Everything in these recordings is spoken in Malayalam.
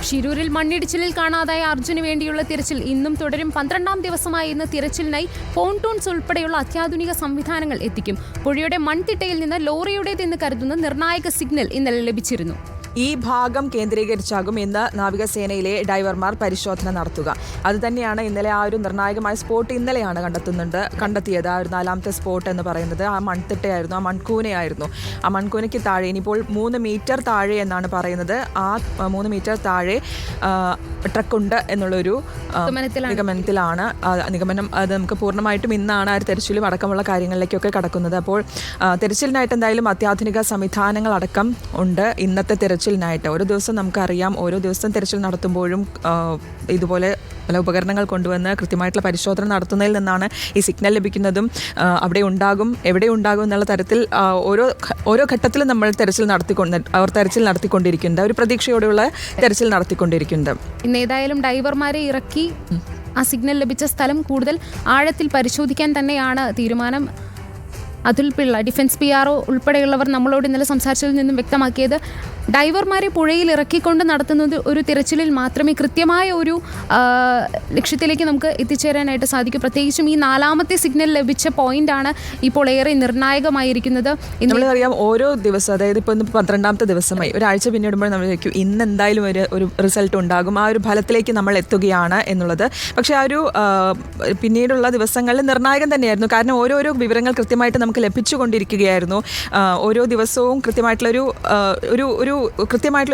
ഷിരൂരിൽ മണ്ണിടിച്ചിലിൽ കാണാതായ അർജുന് വേണ്ടിയുള്ള തിരച്ചിൽ ഇന്നും തുടരും. 12ാം ദിവസമായി ഇന്ന് തിരച്ചിലിനായി പോൺടൂൺസ് ഉൾപ്പെടെയുള്ള അത്യാധുനിക സംവിധാനങ്ങൾ എത്തിക്കും. പുഴയുടെ മൺതിട്ടയിൽ നിന്ന് ലോറിയുടേതെന്ന് കരുതുന്ന നിർണായക സിഗ്നൽ ഇന്നലെ ലഭിച്ചിരുന്നു. ഈ ഭാഗം കേന്ദ്രീകരിച്ചാകും ഇന്ന് നാവികസേനയിലെ ഡൈവർമാർ പരിശോധന നടത്തുക. അതുതന്നെയാണ് ഇന്നലെ ആ ഒരു നിർണായകമായ സ്പോട്ട് ഇന്നലെയാണ് കണ്ടെത്തിയത്. ആ ഒരു 4ാമത്തെ സ്പോട്ട് എന്ന് പറയുന്നത് ആ മൺതിട്ടയായിരുന്നു, ആ മൺകൂനയായിരുന്നു. ആ മൺകൂനയ്ക്ക് താഴെ ഇനിയിപ്പോൾ 3 മീറ്റർ താഴെ എന്നാണ് പറയുന്നത്. ആ 3 മീറ്റർ താഴെ ട്രക്കുണ്ട് എന്നുള്ളൊരു നിഗമനത്തിലാണ്. നിഗമനം അത് നമുക്ക് പൂർണ്ണമായിട്ടും ഇന്നാണ് ആ ഒരു തെരച്ചിലും അടക്കമുള്ള കാര്യങ്ങളിലേക്കൊക്കെ കടക്കുന്നത്. അപ്പോൾ തെരച്ചിലിനായിട്ട് എന്തായാലും അത്യാധുനിക സംവിധാനങ്ങളടക്കം ഉണ്ട് ഇന്നത്തെ തെരച്ചിലിനായിട്ട്. ഓരോ ദിവസം നമുക്കറിയാം, ഓരോ ദിവസം തെരച്ചിൽ നടത്തുമ്പോഴും ഇതുപോലെ പല ഉപകരണങ്ങൾ കൊണ്ടുവന്ന് കൃത്യമായിട്ടുള്ള പരിശോധന നടത്തുന്നതിൽ നിന്നാണ് ഈ സിഗ്നൽ ലഭിക്കുന്നതും അവിടെ ഉണ്ടാകും, എവിടെ ഉണ്ടാകും എന്നുള്ള തരത്തിൽ ഓരോ ഘട്ടത്തിലും നമ്മൾ തെരച്ചിൽ നടത്തിക്കൊണ്ടിരിക്കുന്നത്, ഒരു പ്രതീക്ഷയോടെയുള്ള തെരച്ചിൽ നടത്തിക്കൊണ്ടിരിക്കുന്നത്. ഇന്ന് ഏതായാലും ഡൈവർമാരെ ഇറക്കി ആ സിഗ്നൽ ലഭിച്ച സ്ഥലം കൂടുതൽ ആഴത്തിൽ പരിശോധിക്കാൻ തന്നെയാണ് തീരുമാനം. അതുൽ പിള്ള, ഡിഫൻസ് PRO ഉൾപ്പെടെയുള്ളവർ നമ്മളോട് ഇന്നലെ സംസാരിച്ചതിൽ നിന്നും വ്യക്തമാക്കിയത് ഡൈവർമാരെ പുഴയിൽ ഇറക്കിക്കൊണ്ട് നടത്തുന്നത് ഒരു തിരച്ചിലിൽ മാത്രമേ കൃത്യമായ ഒരു ലക്ഷ്യത്തിലേക്ക് നമുക്ക് എത്തിച്ചേരാനായിട്ട് സാധിക്കൂ. പ്രത്യേകിച്ചും ഈ 4ാമത്തെ സിഗ്നൽ ലഭിച്ച പോയിന്റാണ് ഇപ്പോൾ ഏറെ നിർണായകമായിരിക്കുന്നത്. നമ്മളറിയാം ഓരോ ദിവസം, അതായത് ഇപ്പോൾ 12ാമത്തെ ദിവസമായി, ഒരാഴ്ച പിന്നിടുമ്പോൾ നമ്മൾ വയ്ക്കും ഇന്ന് എന്തായാലും ഒരു റിസൾട്ട് ഉണ്ടാകും, ആ ഒരു ഫലത്തിലേക്ക് നമ്മൾ എത്തുകയാണ് എന്നുള്ളത്. പക്ഷേ ആ ഒരു പിന്നീടുള്ള ദിവസങ്ങളിൽ നിർണായകം തന്നെയായിരുന്നു. കാരണം ഓരോരോ വിവരങ്ങൾ കൃത്യമായിട്ട് നമുക്ക് ലഭിച്ചുകൊണ്ടിരിക്കുകയായിരുന്നു. ഓരോ ദിവസവും കൃത്യമായിട്ടുള്ളൊരു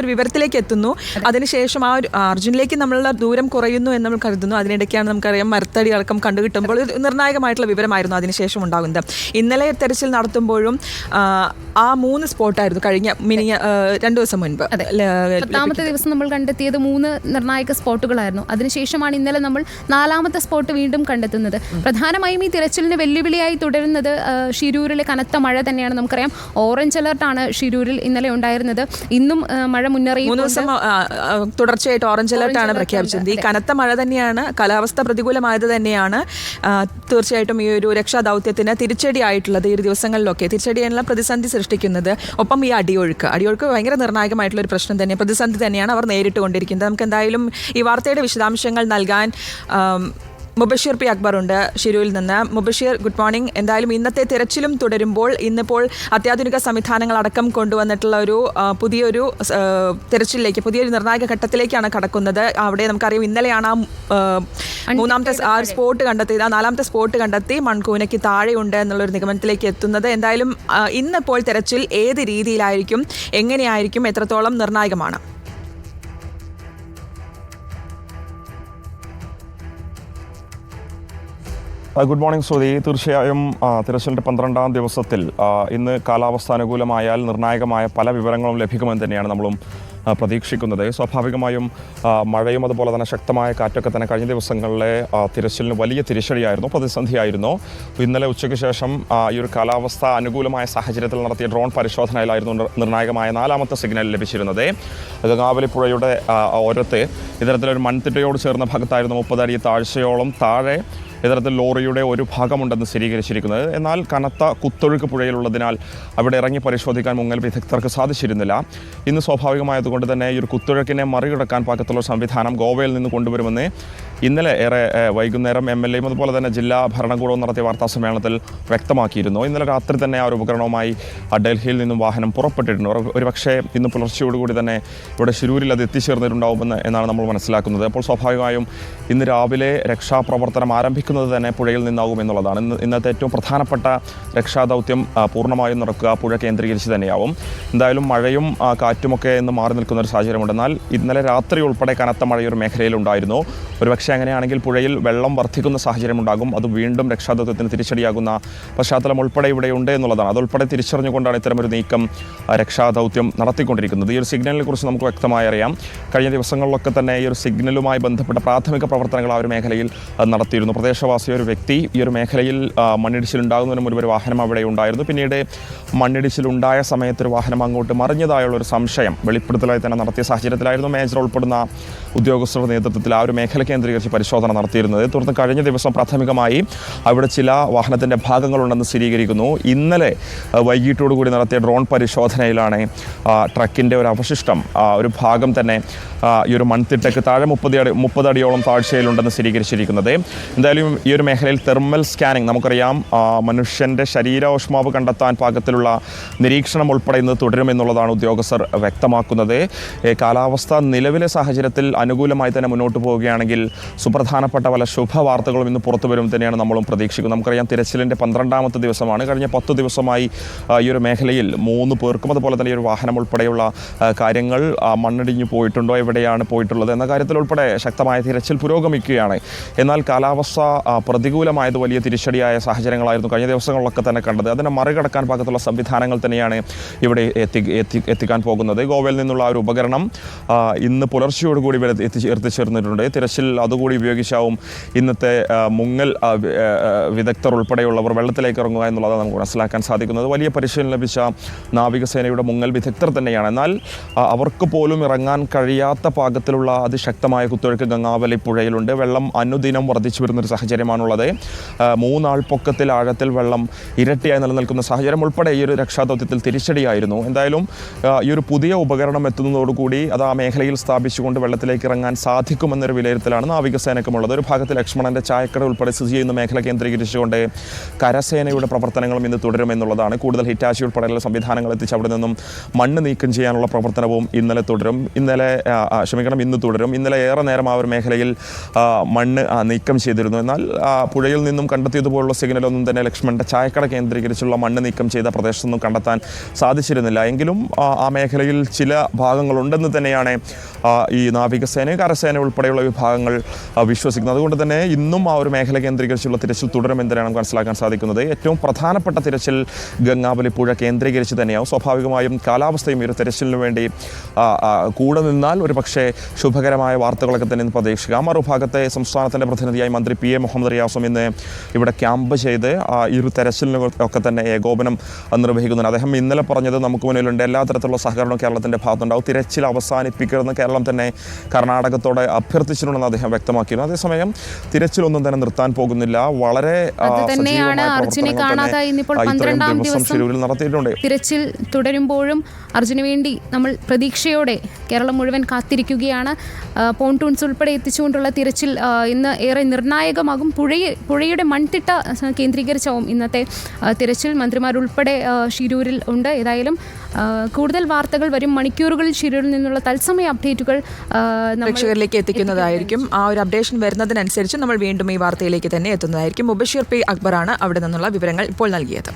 വിവരത്തിലേക്ക് എത്തുന്നു. അതിനുശേഷം ആ ഒരു അർജുനിലേക്ക് നമ്മളുടെ ദൂരം കുറയുന്നു എന്ന് നമ്മൾ കരുതുന്നു. അതിനിടയ്ക്കാണ് നമുക്കറിയാം മരത്തടി അടക്കം കണ്ടുകിട്ടുമ്പോൾ നിർണായകമായിട്ടുള്ള വിവരമായിരുന്നു അതിനുശേഷം ഉണ്ടാകുന്നത്. ഇന്നലെ തെരച്ചിൽ നടത്തുമ്പോഴും ആ 3 സ്പോട്ടായിരുന്നു കഴിഞ്ഞ 2 ദിവസം മുൻപ്. 10ാമത്തെ ദിവസം നമ്മൾ കണ്ടെത്തിയത് 3 നിർണായക സ്പോട്ടുകളായിരുന്നു. അതിനുശേഷമാണ് ഇന്നലെ നമ്മൾ 4ാമത്തെ സ്പോട്ട് വീണ്ടും കണ്ടെത്തുന്നത്. പ്രധാനമായും ഈ തിരച്ചിലിന് വെല്ലുവിളിയായി തുടരുന്നത് ഷിരൂരിലെ കനത്ത മഴ തന്നെയാണ്. നമുക്കറിയാം ഓറഞ്ച് അലർട്ടാണ് ഷിരൂരിൽ ഇന്നലെ ഉണ്ടായിരുന്നത്. ഇന്നും മഴ മുന്നറിയിപ്പ് 3 ദിവസം തുടർച്ചയായിട്ട് ഓറഞ്ച് അലർട്ടാണ് പ്രഖ്യാപിച്ചത്. ഈ കനത്ത മഴ തന്നെയാണ്, കാലാവസ്ഥ പ്രതികൂലമായത് തന്നെയാണ് തീർച്ചയായിട്ടും ഈ ഒരു രക്ഷാദൗത്യത്തിന് തിരിച്ചടിയായിട്ടുള്ളത്. ഈ ഒരു ദിവസങ്ങളിലൊക്കെ തിരിച്ചടിയാനുള്ള പ്രതിസന്ധി സൃഷ്ടിക്കുന്നത്. ഒപ്പം ഈ അടിയൊഴുക്ക് ഭയങ്കര നിർണായകമായിട്ടുള്ള ഒരു പ്രശ്നം തന്നെ, പ്രതിസന്ധി തന്നെയാണ് അവർ നേരിട്ട് കൊണ്ടിരിക്കുന്നത്. നമുക്ക് എന്തായാലും ഈ വാർത്തയുടെ വിശദാംശങ്ങൾ നൽകാൻ മുബഷീർ P. അക്ബർ ഉണ്ട് ഷിരൂരിൽ നിന്ന്. Mubashir, good morning. എന്തായാലും ഇന്നത്തെ തിരച്ചിലും തുടരുമ്പോൾ ഇന്നിപ്പോൾ അത്യാധുനിക സംവിധാനങ്ങൾ അടക്കം കൊണ്ടുവന്നിട്ടുള്ള ഒരു പുതിയൊരു തിരച്ചിലേക്ക്, പുതിയൊരു നിർണായക ഘട്ടത്തിലേക്കാണ് കടക്കുന്നത്. അവിടെ നമുക്കറിയാം ഇന്നലെയാണ് ആ 3ാമത്തെ സ്പോട്ട് കണ്ടെത്തിയത്. ആ 4ാമത്തെ സ്പോട്ട് കണ്ടെത്തി മൺകൂനയ്ക്ക് താഴെയുണ്ട് എന്നുള്ളൊരു നിഗമനത്തിലേക്ക് എത്തുന്നത്. എന്തായാലും ഇന്നിപ്പോൾ തിരച്ചിൽ ഏത് രീതിയിലായിരിക്കും, എങ്ങനെയായിരിക്കും, എത്രത്തോളം നിർണായകമാണ്? ഗുഡ് മോർണിംഗ് ശ്രുതി. തീർച്ചയായും തിരച്ചിലിൻ്റെ 12ാം ദിവസത്തിൽ ഇന്ന് കാലാവസ്ഥ അനുകൂലമായാൽ നിർണായകമായ പല വിവരങ്ങളും ലഭിക്കുമെന്ന് തന്നെയാണ് നമ്മളും പ്രതീക്ഷിക്കുന്നത്. സ്വാഭാവികമായും മഴയും അതുപോലെ തന്നെ ശക്തമായ കാറ്റൊക്കെ തന്നെ കഴിഞ്ഞ ദിവസങ്ങളിലെ തിരച്ചിലിന് വലിയ തിരിച്ചടിയായിരുന്നു, പ്രതിസന്ധിയായിരുന്നു. ഇന്നലെ ഉച്ചയ്ക്ക് ശേഷം ഈ ഒരു കാലാവസ്ഥ അനുകൂലമായ സാഹചര്യത്തിൽ നടത്തിയ ഡ്രോൺ പരിശോധനയിലായിരുന്നു നിർണായകമായ 4ാമത്തെ സിഗ്നൽ ലഭിച്ചിരുന്നത്. ഗംഗാവലിപ്പുഴയുടെ ഓരത്ത് ഇത്തരത്തിലൊരു മൺതിട്ടയോട് ചേർന്ന ഭാഗത്തായിരുന്നു 30 അടി താഴ്ചയോളം താഴെ ഇത്തരത്തിൽ ലോറിയുടെ ഒരു ഭാഗമുണ്ടെന്ന് സ്ഥിരീകരിച്ചിരിക്കുന്നത്. എന്നാൽ കനത്ത കുത്തൊഴുക്ക് പുഴയിലുള്ളതിനാൽ അവിടെ ഇറങ്ങി പരിശോധിക്കാൻ മുങ്ങൽ വിദഗ്ധർക്ക് സാധിച്ചിരുന്നില്ല. ഇന്ന് സ്വാഭാവികമായതുകൊണ്ട് തന്നെ ഈ ഒരു കുത്തൊഴുക്കിനെ മറികടക്കാൻ പാകത്തുള്ള സംവിധാനം ഗോവയിൽ നിന്ന് കൊണ്ടുവരുമെന്ന് ഇന്നലെ വൈകുന്നേരം MLAയും അതുപോലെ തന്നെ ജില്ലാ ഭരണകൂടവും നടത്തിയ വാർത്താസമ്മേളനത്തിൽ വ്യക്തമാക്കിയിരുന്നു. ഇന്നലെ രാത്രി തന്നെ ആ ഒരു ഉപകരണവുമായി ഡൽഹിയിൽ നിന്നും വാഹനം പുറപ്പെട്ടിട്ടുണ്ട്. ഒരുപക്ഷേ ഇന്ന് പുലർച്ചയോടുകൂടി തന്നെ ഇവിടെ ഷിരൂരിൽ അത് എത്തിച്ചേർന്നിട്ടുണ്ടാവുമെന്ന് എന്നാണ് നമ്മൾ മനസ്സിലാക്കുന്നത്. അപ്പോൾ സ്വാഭാവികമായും ഇന്ന് രാവിലെ രക്ഷാപ്രവർത്തനം ആരംഭിക്കുന്നത് തന്നെ പുഴയിൽ നിന്നാകും എന്നുള്ളതാണ്. ഇന്നത്തെ ഏറ്റവും പ്രധാനപ്പെട്ട രക്ഷാദൗത്യം പൂർണ്ണമായും നടക്കുക പുഴ കേന്ദ്രീകരിച്ച് തന്നെയാവും. എന്തായാലും മഴയും കാറ്റുമൊക്കെ ഇന്ന് മാറി നിൽക്കുന്ന ഒരു സാഹചര്യമുണ്ട്. എന്നാൽ ഇന്നലെ രാത്രി ഉൾപ്പെടെ കനത്ത മഴയൊരു മേഖലയിലുണ്ടായിരുന്നു. ഒരുപക്ഷെ അങ്ങനെയാണെങ്കിൽ പുഴയിൽ വെള്ളം വർദ്ധിക്കുന്ന സാഹചര്യമുണ്ടാകും. അത് വീണ്ടും രക്ഷാദൗത്യത്തിന് തിരിച്ചടിയാകുന്ന പശ്ചാത്തലം ഉൾപ്പെടെ ഇവിടെയുണ്ട് എന്നുള്ളതാണ്. അതുൾപ്പെടെ തിരിച്ചറിഞ്ഞുകൊണ്ടാണ് ഇത്തരമൊരു നീക്കം രക്ഷാദൗത്യം നടത്തിക്കൊണ്ടിരിക്കുന്നത്. ഈ ഒരു സിഗ്നലിനെ കുറിച്ച് നമുക്ക് വ്യക്തമായി അറിയാം. കഴിഞ്ഞ ദിവസങ്ങളിലൊക്കെ തന്നെ ഈ ഒരു സിഗ്നലുമായി ബന്ധപ്പെട്ട പ്രാഥമിക പ്രവർത്തനങ്ങൾ ആ ഒരു മേഖലയിൽ നടത്തിയിരുന്നു. പ്രദേശവാസിയ ഒരു വ്യക്തി ഈ ഒരു മേഖലയിൽ മണ്ണിടിച്ചിലുണ്ടാകുന്നതിന് മുൻപ് ഒരു വാഹനം അവിടെ ഉണ്ടായിരുന്നു. പിന്നീട് മണ്ണിടിച്ചിലുണ്ടായ സമയത്ത് ഒരു വാഹനം അങ്ങോട്ട് മറിഞ്ഞതായുള്ളൊരു സംശയം വെളിപ്പെടുത്തലായി തന്നെ നടത്തിയ സാഹചര്യത്തിലായിരുന്നു മേജർ ഉൾപ്പെടുന്ന ഉദ്യോഗസ്ഥരുടെ നേതൃത്വത്തിൽ ആ ഒരു മേഖല കേന്ദ്രീകരിച്ച് കേന്ദ്രീകരിച്ച് പരിശോധന നടത്തിയിരുന്നത്. തുടർന്ന് കഴിഞ്ഞ ദിവസം പ്രാഥമികമായി അവിടെ ചില വാഹനത്തിൻ്റെ ഭാഗങ്ങളുണ്ടെന്ന് സ്ഥിരീകരിക്കുന്നു. ഇന്നലെ വൈകിട്ടോടുകൂടി നടത്തിയ ഡ്രോൺ പരിശോധനയിലാണ് ട്രക്കിൻ്റെ ഒരു അവശിഷ്ടം, ഒരു ഭാഗം തന്നെ ഈ ഒരു മൺതിട്ടയ്ക്ക് താഴെ 30 അടിയോളം താഴ്ചയിലുണ്ടെന്ന് സ്ഥിരീകരിച്ചിരിക്കുന്നത്. എന്തായാലും ഈ ഒരു മേഖലയിൽ തെർമൽ സ്കാനിങ്, നമുക്കറിയാം മനുഷ്യൻ്റെ ശരീരോഷ്മാവ് കണ്ടെത്താൻ പാകത്തിലുള്ള നിരീക്ഷണം ഉൾപ്പെടെ ഇന്ന് തുടരുമെന്നുള്ളതാണ് ഉദ്യോഗസ്ഥർ വ്യക്തമാക്കുന്നത്. കാലാവസ്ഥ നിലവിലെ സാഹചര്യത്തിൽ അനുകൂലമായി തന്നെ മുന്നോട്ട് പോവുകയാണെങ്കിൽ സുപ്രധാനപ്പെട്ട പല ശുഭവാർത്തകളും ഇന്ന് പുറത്തു വരും തന്നെയാണ് നമ്മളും പ്രതീക്ഷിക്കുന്നത്. നമുക്കറിയാം തിരച്ചിലിൻ്റെ 12ാമത്തെ ദിവസമാണ്. കഴിഞ്ഞ 10 ദിവസമായി ഈ ഒരു മേഖലയിൽ 3 പേർക്കും അതുപോലെ തന്നെ ഈ ഒരു വാഹനം ഉൾപ്പെടെയുള്ള കാര്യങ്ങൾ മണ്ണിടിഞ്ഞു പോയിട്ടുണ്ടോ, എവിടെയാണ് പോയിട്ടുള്ളത് എന്ന കാര്യത്തിൽ ഉൾപ്പെടെ ശക്തമായ തിരച്ചിൽ പുരോഗമിക്കുകയാണ്. എന്നാൽ കാലാവസ്ഥ പ്രതികൂലമായത് വലിയ തിരിച്ചടിയായ സാഹചര്യങ്ങളായിരുന്നു കഴിഞ്ഞ ദിവസങ്ങളിലൊക്കെ തന്നെ കണ്ടത്. അതിനെ മറികടക്കാൻ പാകത്തുള്ള സംവിധാനങ്ങൾ തന്നെയാണ് ഇവിടെ എത്തിക്കാൻ പോകുന്നത്. ഗോവയിൽ നിന്നുള്ള ഒരു ഉപകരണം ഇന്ന് പുലർച്ചയോടുകൂടി ഇവിടെ എത്തിച്ചേർന്നിട്ടുണ്ട്. തിരച്ചിൽ അതുകൂടി ഉപയോഗിച്ചാവും ഇന്നത്തെ മുങ്ങൽ വിദഗ്ധർ ഉൾപ്പെടെയുള്ളവർ വെള്ളത്തിലേക്ക് ഇറങ്ങുക എന്നുള്ളതാണ് നമുക്ക് മനസ്സിലാക്കാൻ സാധിക്കുന്നത്. വലിയ പരിശീലനം ലഭിച്ച നാവികസേനയുടെ മുങ്ങൽ വിദഗ്ധർ തന്നെയാണ്. എന്നാൽ അവർക്ക് പോലും ഇറങ്ങാൻ കഴിയാത്ത പാകത്തിലുള്ള അതിശക്തമായ കുത്തൊഴുക്ക് ഗംഗാവലി പുഴയിലുണ്ട്. വെള്ളം അനുദിനം വർദ്ധിച്ചു വരുന്നൊരു സാഹചര്യമാണുള്ളത്. 3 ആൾപ്പൊക്കത്തിൽ ആഴത്തിൽ വെള്ളം ഇരട്ടിയായി നിലനിൽക്കുന്ന സാഹചര്യം ഉൾപ്പെടെ ഈ ഒരു രക്ഷാദൗത്യത്തിൽ തിരിച്ചടിയായിരുന്നു. എന്തായാലും ഈ ഒരു പുതിയ ഉപകരണം എത്തുന്നതോടുകൂടി അത് ആ മേഖലയിൽ സ്ഥാപിച്ചുകൊണ്ട് വെള്ളത്തിലേക്ക് ഇറങ്ങാൻ സാധിക്കുമെന്നൊരു വിലയിരുത്തലാണ് നാവികസേനയ്ക്കുമുള്ളത്. ഒരു ഭാഗത്ത് ലക്ഷ്മണൻ്റെ ചായക്കട ഉൾപ്പെടെ സ്ഥിതി ചെയ്യുന്ന മേഖല കേന്ദ്രീകരിച്ചുകൊണ്ട് കരസേനയുടെ പ്രവർത്തനങ്ങളും ഇന്ന് തുടരുമെന്നുള്ളതാണ്. കൂടുതൽ ഹിറ്റാച്ചി ഉൾപ്പെടെയുള്ള സംവിധാനങ്ങൾ എത്തിച്ച് അവിടെ നിന്നും മണ്ണ് നീക്കം ചെയ്യാനുള്ള പ്രവർത്തനവും ഇന്ന് തുടരും. ഇന്നലെ ഏറെ നേരം ആ ഒരു മേഖലയിൽ മണ്ണ് നീക്കം ചെയ്തിരുന്നു. എന്നാൽ പുഴയിൽ നിന്നും കണ്ടെത്തിയതുപോലുള്ള സിഗ്നലൊന്നും തന്നെ ലക്ഷ്മണൻ്റെ ചായക്കട കേന്ദ്രീകരിച്ചുള്ള മണ്ണ് നീക്കം ചെയ്ത പ്രദേശത്തൊന്നും കണ്ടെത്താൻ സാധിച്ചിരുന്നില്ല. എങ്കിലും ആ മേഖലയിൽ ചില ഭാഗങ്ങളുണ്ടെന്ന് തന്നെയാണ് ഈ നാവികസേന, കരസേന ഉൾപ്പെടെയുള്ള വിഭാഗങ്ങൾ വിശ്വസിക്കുന്നത്. അതുകൊണ്ട് തന്നെ ഇന്നും ആ ഒരു മേഖല കേന്ദ്രീകരിച്ചുള്ള തിരച്ചിൽ തുടരുമെന്ന് തന്നെയാണ് മനസ്സിലാക്കാൻ സാധിക്കുന്നത്. ഏറ്റവും പ്രധാനപ്പെട്ട തിരച്ചിൽ ഗംഗാവലി പുഴ കേന്ദ്രീകരിച്ച് തന്നെയാവും. സ്വാഭാവികമായും കാലാവസ്ഥയും ഈ ഒരു തിരച്ചിലിന് വേണ്ടി കൂടെ നിന്നാൽ ഒരു പക്ഷേ ശുഭകരമായ വാർത്തകളൊക്കെ തന്നെ ഇന്ന് പ്രതീക്ഷിക്കാം. മറുഭാഗത്തെ സംസ്ഥാനത്തിൻ്റെ പ്രതിനിധിയായി മന്ത്രി PA മുഹമ്മദ് റിയാസും ഇന്ന് ഇവിടെ ക്യാമ്പ് ചെയ്ത് ഇരു തെരച്ചിലിനൊക്കെ തന്നെ ഏകോപനം നിർവഹിക്കുന്നുണ്ട്. അദ്ദേഹം ഇന്നലെ പറഞ്ഞത് നമുക്ക് മുന്നിലുണ്ട്, എല്ലാ തരത്തിലുള്ള സഹകരണവും കേരളത്തിൻ്റെ ഭാഗത്തുണ്ടാവും, തിരച്ചിൽ അവസാനിപ്പിക്കരുതെന്ന് കേരളം തന്നെ കർണാടകത്തോടെ അഭ്യർത്ഥിച്ചിട്ടുണ്ടെന്ന് അദ്ദേഹം വ്യക്തമാക്കിയിരുന്നു. അതേസമയം തിരച്ചിലൊന്നും തന്നെ നിർത്താൻ പോകുന്നില്ല. വളരെ നടത്തിയിട്ടുണ്ട്. തിരച്ചിൽ തുടരുമ്പോഴും അർജുന് വേണ്ടി നമ്മൾ പ്രതീക്ഷയോടെ കേരളം മുഴുവൻ കാത്തിരിക്കുകയാണ്. പോൺടൂൺസ് ഉൾപ്പെടെ എത്തിച്ചുകൊണ്ടുള്ള തിരച്ചിൽ ഇന്ന് ഏറെ നിർണായകമാകും. പുഴയുടെ മൺതിട്ട കേന്ദ്രീകരിച്ചാവും ഇന്നത്തെ തിരച്ചിൽ. മന്ത്രിമാരുൾപ്പെടെ ഷിരൂരിൽ ഉണ്ട്. ഏതായാലും കൂടുതൽ വാർത്തകൾ വരും മണിക്കൂറുകളിൽ ഷിരൂരിൽ നിന്നുള്ള തത്സമയ അപ്ഡേറ്റുകൾ പ്രേക്ഷകരിലേക്ക് എത്തിക്കുന്നതായിരിക്കും. ആ ഒരു അപ്ഡേഷൻ വരുന്നതിനനുസരിച്ച് നമ്മൾ വീണ്ടും ഈ വാർത്തയിലേക്ക് തന്നെ എത്തുന്നതായിരിക്കും. മുബഷീർ P. അക്ബറാണ് അവിടെ നിന്നുള്ള വിവരങ്ങൾ ഇപ്പോൾ നൽകിയത്.